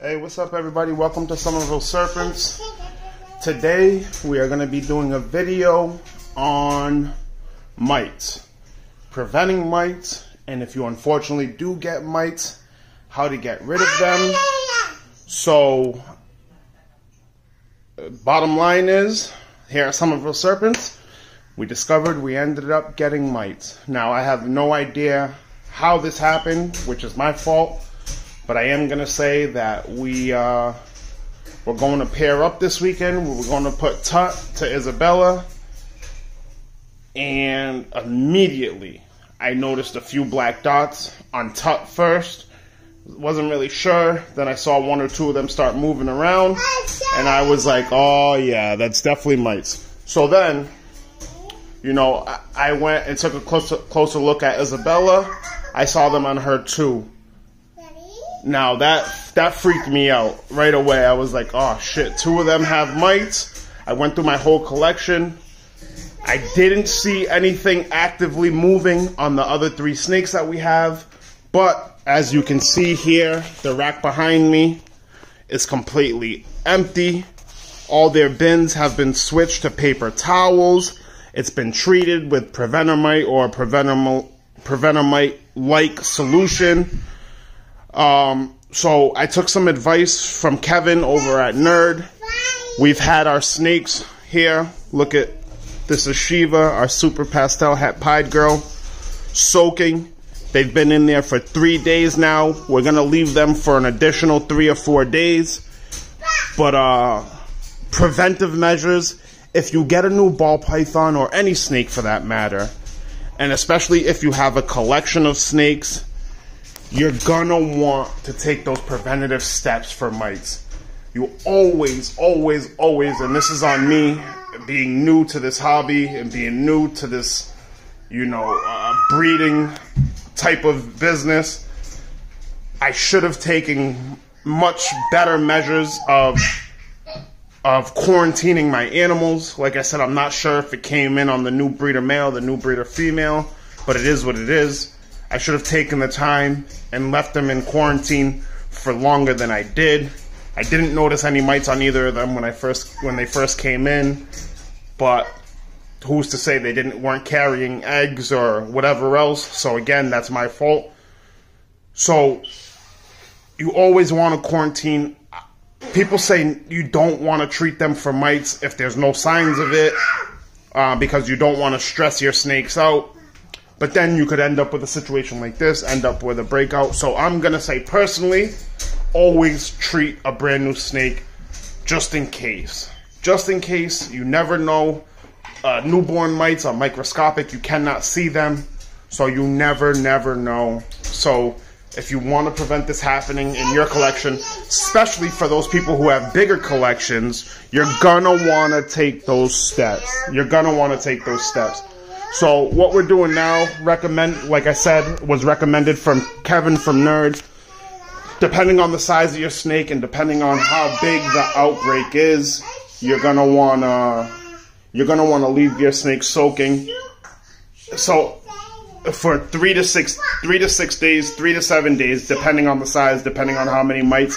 Hey, what's up everybody? Welcome to Somerville Serpents. Today we are going to be doing a video on mites. Preventing mites, and if you unfortunately do get mites, how to get rid of them. So, bottom line is, here at Somerville Serpents, we ended up getting mites. Now I have no idea how this happened, which is my fault. But I am going to say that we're going to pair up this weekend. We're going to put Tut to Isabella. And immediately, I noticed a few black dots on Tut first. Wasn't really sure. Then I saw one or two of them start moving around. And I was like, oh yeah, that's definitely mites. So then, you know, I went and took a closer look at Isabella. I saw them on her too. Now that freaked me out right away. I was like, oh shit, two of them have mites. I went through my whole collection. I didn't see anything actively moving on the other three snakes that we have. But as you can see here, the rack behind me is completely empty. All their bins have been switched to paper towels. It's been treated with Prevenamite or Prevenamite-like solution. So I took some advice from Kevin over at Nerd. We've had our snakes here. Look at this is Shiva, our super pastel het pied girl, soaking. They've been in there for 3 days now. We're gonna leave them for an additional 3 or 4 days. But preventive measures, if you get a new ball python or any snake for that matter, and especially if you have a collection of snakes, you're gonna want to take those preventative steps for mites. You always, and this is on me, being new to this hobby and being new to this, you know, breeding type of business, I should have taken much better measures of quarantining my animals. Like I said, I'm not sure if it came in on the new breeder male, the new breeder female, but it is what it is. I should have taken the time and left them in quarantine for longer than I did. I didn't notice any mites on either of them when they first came in, but who's to say they weren't carrying eggs or whatever else? So again, that's my fault. So you always want to quarantine. People say you don't want to treat them for mites if there's no signs of it, because you don't want to stress your snakes out. But then you could end up with a situation like this, end up with a breakout. So I'm going to say personally, always treat a brand new snake just in case. Just in case, you never know. Newborn mites are microscopic, you cannot see them. So you never know. So if you want to prevent this happening in your collection, especially for those people who have bigger collections, you're going to want to take those steps. You're going to want to take those steps. So what we're doing now, like I said, was recommended from Kevin from Nerd. Depending on the size of your snake and depending on how big the outbreak is, you're gonna wanna leave your snake soaking. So for 3 to 6 days, 3 to 7 days, depending on the size, depending on how many mites.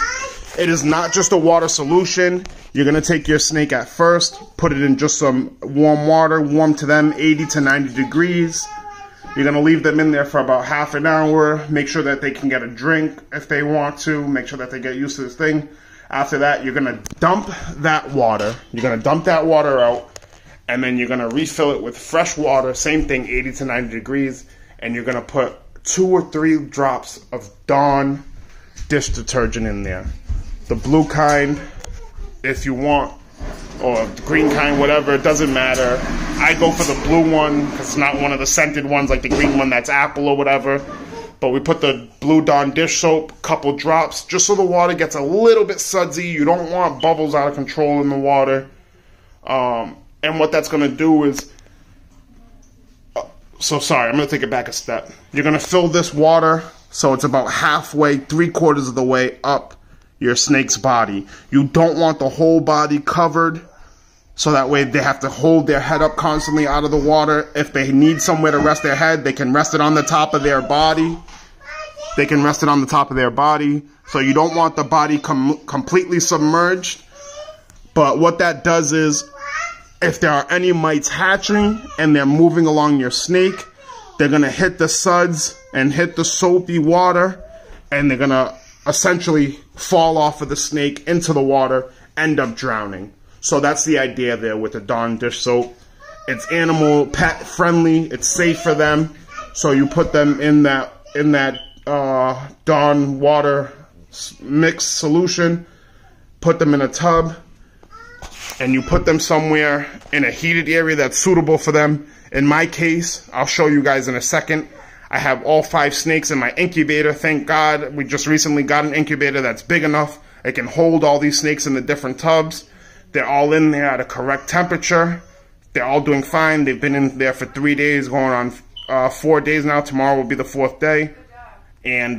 It is not just a water solution. You're going to take your snake at first, put it in just some warm water, warm to them 80 to 90 degrees. You're going to leave them in there for about half an hour. Make sure that they can get a drink if they want to. Make sure that they get used to this thing. After that, you're going to dump that water. You're going to dump that water out, and then you're going to refill it with fresh water. Same thing, 80 to 90 degrees. And you're going to put 2 or 3 drops of Dawn dish detergent in there. The blue kind, if you want, or the green kind, whatever, it doesn't matter. I go for the blue one because it's not one of the scented ones like the green one that's apple or whatever. But we put the blue Dawn dish soap, couple drops, just so the water gets a little bit sudsy. You don't want bubbles out of control in the water. And what that's going to do is, I'm going to take it back a step. You're going to fill this water so it's about halfway, 3/4 of the way up your snake's body. You don't want the whole body covered, so that way they have to hold their head up constantly out of the water. If they need somewhere to rest their head, they can rest it on the top of their body. They can rest it on the top of their body. So you don't want the body completely submerged. But what that does is, if there are any mites hatching and they're moving along your snake, they're going to hit the suds and hit the soapy water, and they're going to essentially fall off of the snake into the water, end up drowning. So that's the idea there with the Dawn dish soap. It's animal pet friendly. It's safe for them. So you put them in that Dawn water mix solution, put them in a tub, and you put them somewhere in a heated area that's suitable for them. In my case, I'll show you guys in a second, I have all 5 snakes in my incubator. Thank God, we just recently got an incubator that's big enough. It can hold all these snakes in the different tubs. They're all in there at a correct temperature. They're all doing fine. They've been in there for 3 days, going on 4 days now. Tomorrow will be the 4th day. And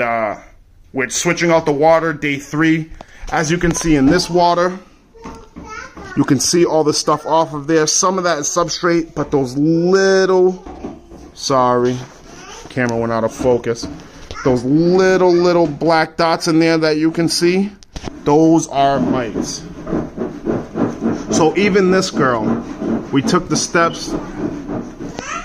we're switching out the water day 3. As you can see in this water, you can see all the stuff off of there. Some of that is substrate, but those little, sorry, camera went out of focus. Those little black dots in there that you can see, those are mites. So even this girl, we took the steps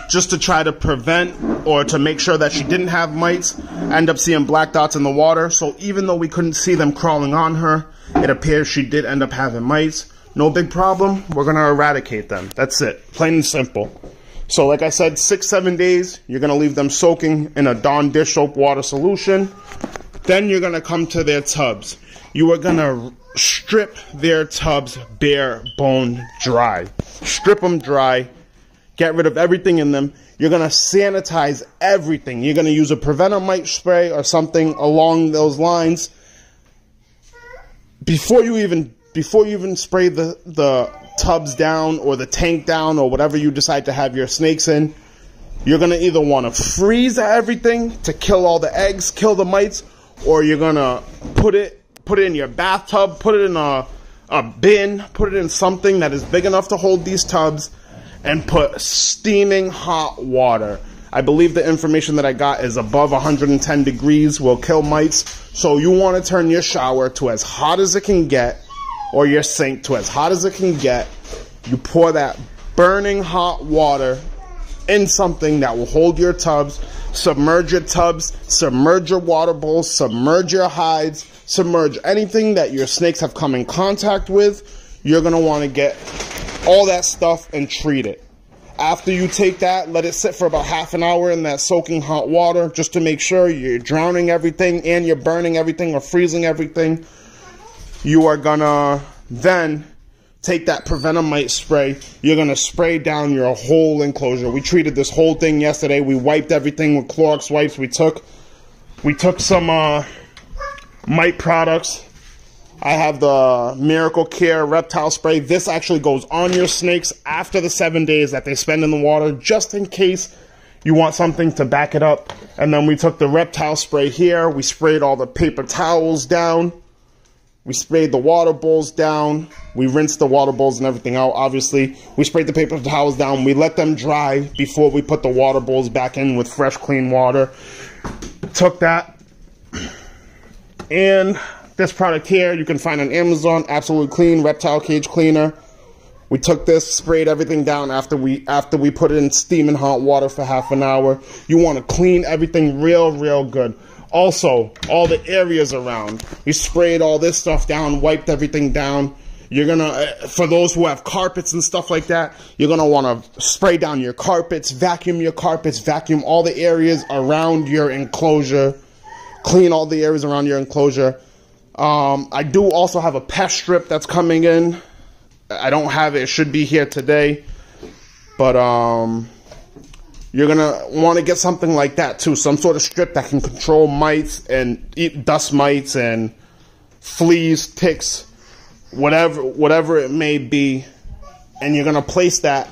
just to try to prevent or to make sure that she didn't have mites, end up seeing black dots in the water. So even though we couldn't see them crawling on her, it appears she did end up having mites. No big problem. We're going to eradicate them. That's it. Plain and simple. So like I said, 6-7 days, you're going to leave them soaking in a Dawn dish soap water solution. Then you're going to come to their tubs. You are going to strip their tubs bare bone dry. Strip them dry. Get rid of everything in them. You're going to sanitize everything. You're going to use a preventer mite spray or something along those lines. Before you even spray the tubs down or the tank down or whatever you decide to have your snakes in, you're going to either want to freeze everything to kill all the eggs, kill the mites, or you're going to put it in your bathtub, put it in a bin, put it in something that is big enough to hold these tubs, and put steaming hot water. I believe the information that I got is above 110 degrees will kill mites. So you want to turn your shower to as hot as it can get, or your sink to as hot as it can get. You pour that burning hot water in something that will hold your tubs, submerge your tubs, submerge your water bowls, submerge your hides, submerge anything that your snakes have come in contact with. You're going to want to get all that stuff and treat it. After you take that, let it sit for about half an hour in that soaking hot water just to make sure you're drowning everything and you're burning everything or freezing everything. You are gonna then take that preventer mite spray. You're gonna spray down your whole enclosure. We treated this whole thing yesterday. We wiped everything with Clorox wipes. We took some mite products. I have the Miracle Care reptile spray. This actually goes on your snakes after the 7 days that they spend in the water, just in case you want something to back it up. And then we took the reptile spray here. We sprayed all the paper towels down. We sprayed the water bowls down. We rinsed the water bowls and everything out, obviously. We sprayed the paper towels down. We let them dry before we put the water bowls back in with fresh, clean water. Took that. And this product here, you can find on Amazon, Absolutely Clean Reptile Cage Cleaner. We took this, sprayed everything down after we put it in steaming hot water for half an hour. You want to clean everything real good. Also, all the areas around. We sprayed all this stuff down, wiped everything down. You're gonna, for those who have carpets and stuff like that, you're gonna want to spray down your carpets, vacuum all the areas around your enclosure, clean all the areas around your enclosure. I do also have a pest strip that's coming in. I don't have it. It should be here today. But you're going to want to get something like that too. Some sort of strip that can control mites and eat dust mites and fleas, ticks, whatever it may be. And you're going to place that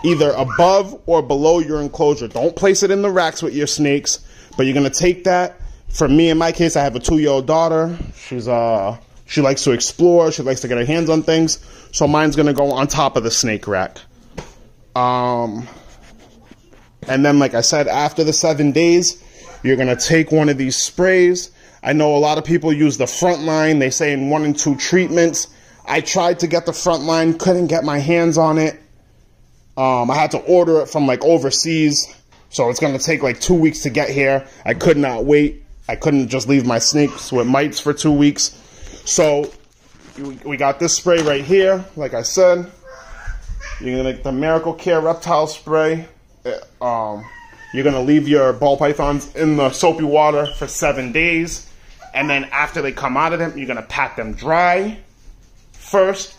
either above or below your enclosure. Don't place it in the racks with your snakes. But you're going to take that. For me, in my case, I have a 2-year-old daughter. She likes to explore. She likes to get her hands on things. So mine's going to go on top of the snake rack. And then, like I said, after the 7 days, You're going to take one of these sprays. I know a lot of people use the Frontline. They say in 1 and 2 treatments. I tried to get the Frontline, couldn't get my hands on it. I had to order it from like overseas, so it's going to take like 2 weeks to get here. I could not wait. I couldn't just leave my snakes with mites for 2 weeks. So we got this spray right here, like I said. You're going to make the Miracle Care Reptile Spray. You're going to leave your ball pythons in the soapy water for 7 days. And then after they come out of them, you're going to pat them dry. First,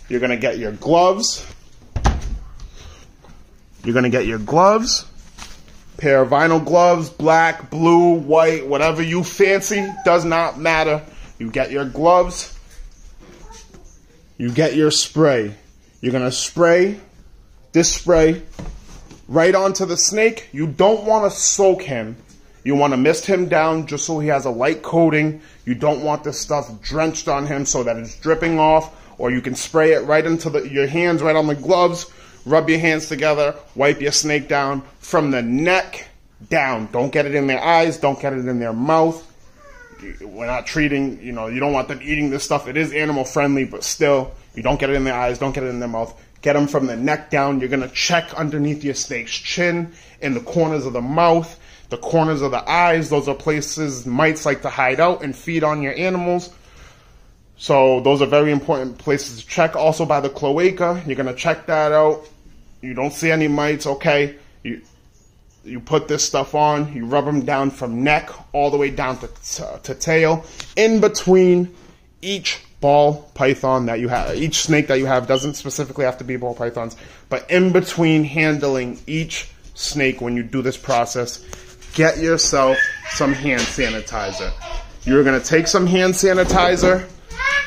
you're going to get your gloves. You're going to get your gloves. Pair of vinyl gloves, black, blue, white, whatever you fancy, does not matter. You get your gloves. You get your spray. You're going to spray this spray right onto the snake. You don't want to soak him. You want to mist him down just so he has a light coating. You don't want this stuff drenched on him so that it's dripping off. Or you can spray it right into your hands, right on the gloves. Rub your hands together. Wipe your snake down from the neck down. Don't get it in their eyes. Don't get it in their mouth. We're not treating, you don't want them eating this stuff. It is animal friendly, but still, you don't get it in their eyes. Don't get it in their mouth. Get them from the neck down. You're going to check underneath your snake's chin, in the corners of the mouth, the corners of the eyes. Those are places mites like to hide out and feed on your animals. So those are very important places to check. Also by the cloaca, you're going to check that out. You don't see any mites, okay. You put this stuff on. You rub them down from neck all the way down to tail. In between each ball python that you have, each snake that you have, doesn't specifically have to be ball pythons, but in between handling each snake when you do this process, get yourself some hand sanitizer. You're going to take some hand sanitizer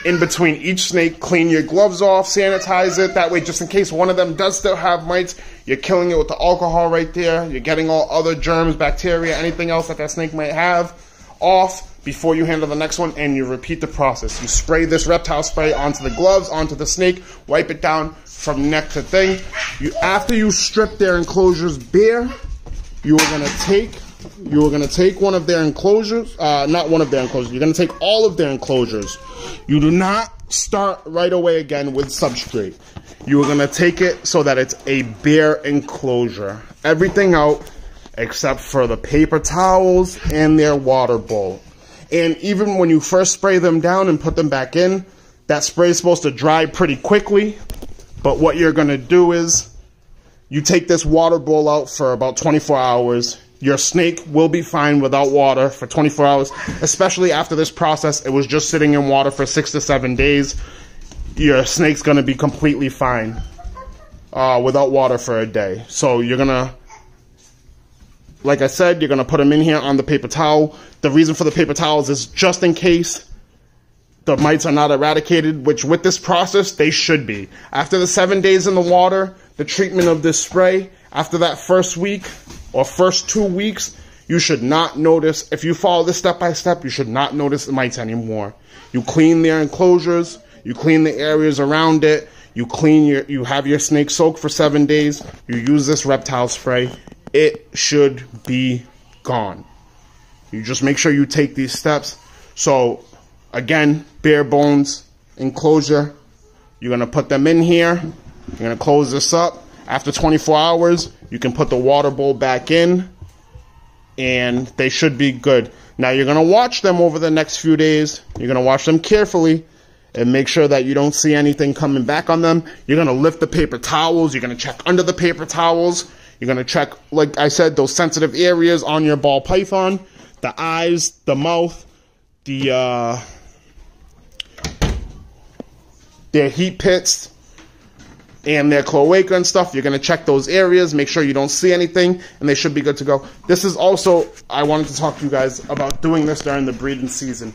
in between each snake, clean your gloves off, sanitize it. That way, just in case one of them does still have mites, you're killing it with the alcohol right there. You're getting all other germs, bacteria, anything else that snake might have off before you handle the next one, and you repeat the process. You spray this reptile spray onto the gloves, onto the snake, wipe it down from neck to thing. After you strip their enclosures bare, you are going to take one of their enclosures, not one of their enclosures, you're going to take all of their enclosures. You do not start right away again with substrate. You are going to take it so that it's a bare enclosure. Everything out except for the paper towels and their water bowl. And even when you first spray them down and put them back in, that spray is supposed to dry pretty quickly. But what you're going to do is you take this water bowl out for about 24 hours. Your snake will be fine without water for 24 hours, especially after this process. It was just sitting in water for 6 to 7 days. Your snake's going to be completely fine without water for a day. So you're going to, like I said, you're going to put them in here on the paper towel. The reason for the paper towels is just in case the mites are not eradicated, which with this process, they should be. After the 7 days in the water, the treatment of this spray, after that first week or first 2 weeks, you should not notice, if you follow this step by step, you should not notice the mites anymore. You clean their enclosures, you clean the areas around it, you have your snake soaked for 7 days, you use this reptile spray, it should be gone. You just make sure you take these steps. So again, bare bones enclosure, you're going to put them in here, you're going to close this up. After 24 hours, you can put the water bowl back in, and they should be good. Now, you're going to watch them over the next few days. You're going to watch them carefully and make sure that you don't see anything coming back on them. You're going to lift the paper towels. You're going to check under the paper towels. You're going to check, like I said, those sensitive areas on your ball python, the eyes, the mouth, their heat pits, and their cloaca and stuff. You're going to check those areas, make sure you don't see anything, and they should be good to go. This is also, I wanted to talk to you guys about doing this during the breeding season.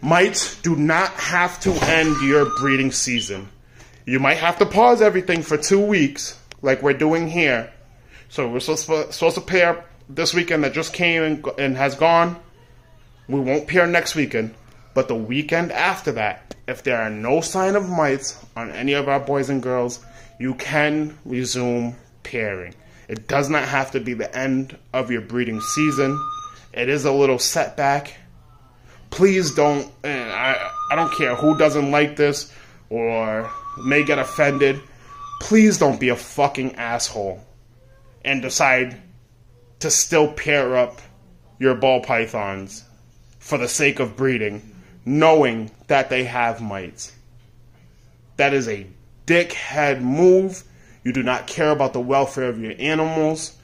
Mites do not have to end your breeding season. You might have to pause everything for 2 weeks, like we're doing here. So we're supposed to pair this weekend that just came and has gone. We won't pair next weekend, but the weekend after that, if there are no sign of mites on any of our boys and girls, you can resume pairing. It does not have to be the end of your breeding season. It is a little setback. Please don't, I don't care who doesn't like this or may get offended. Please don't be a fucking asshole and decide to still pair up your ball pythons for the sake of breeding, knowing that they have mites. That is a dickhead move. You do not care about the welfare of your animals.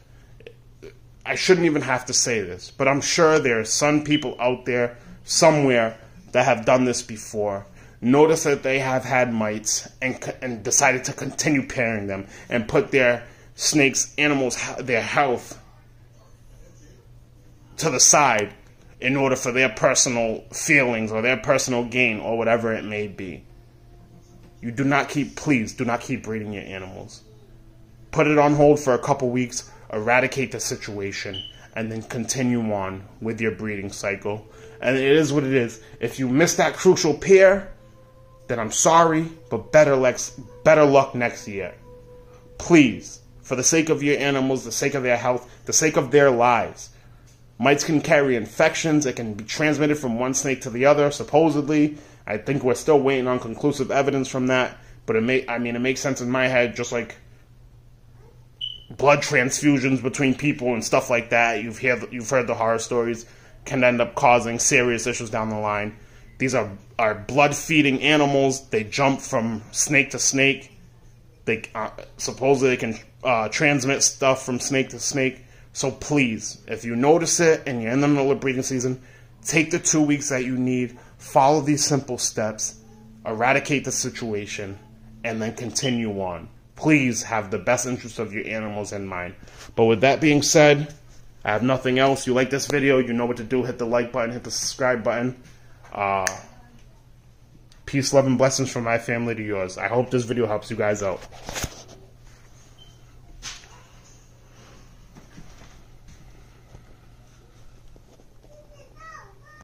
I shouldn't even have to say this, but I'm sure there are some people out there somewhere that have done this before. Notice that they have had mites and decided to continue pairing them and put their snakes, animals, their health to the side in order for their personal feelings or their personal gain or whatever it may be. You do not keep, please do not keep breeding your animals. Put it on hold for a couple weeks, eradicate the situation, and then continue on with your breeding cycle. And it is what it is. If you miss that crucial pair, then I'm sorry, but better luck next year. Please, for the sake of your animals, the sake of their health, the sake of their lives. Mites can carry infections. It can be transmitted from one snake to the other, supposedly. I think we're still waiting on conclusive evidence from that. But it makes sense in my head, just like blood transfusions between people and stuff like that. You've heard the horror stories, can end up causing serious issues down the line. These are blood-feeding animals. They jump from snake to snake. They supposedly can transmit stuff from snake to snake. So please, if you notice it and you're in the middle of breeding season, take the 2 weeks that you need, follow these simple steps, eradicate the situation, and then continue on. Please have the best interest of your animals in mind. But with that being said, I have nothing else. You like this video, you know what to do. Hit the like button, hit the subscribe button. Peace, love, and blessings from my family to yours. I hope this video helps you guys out.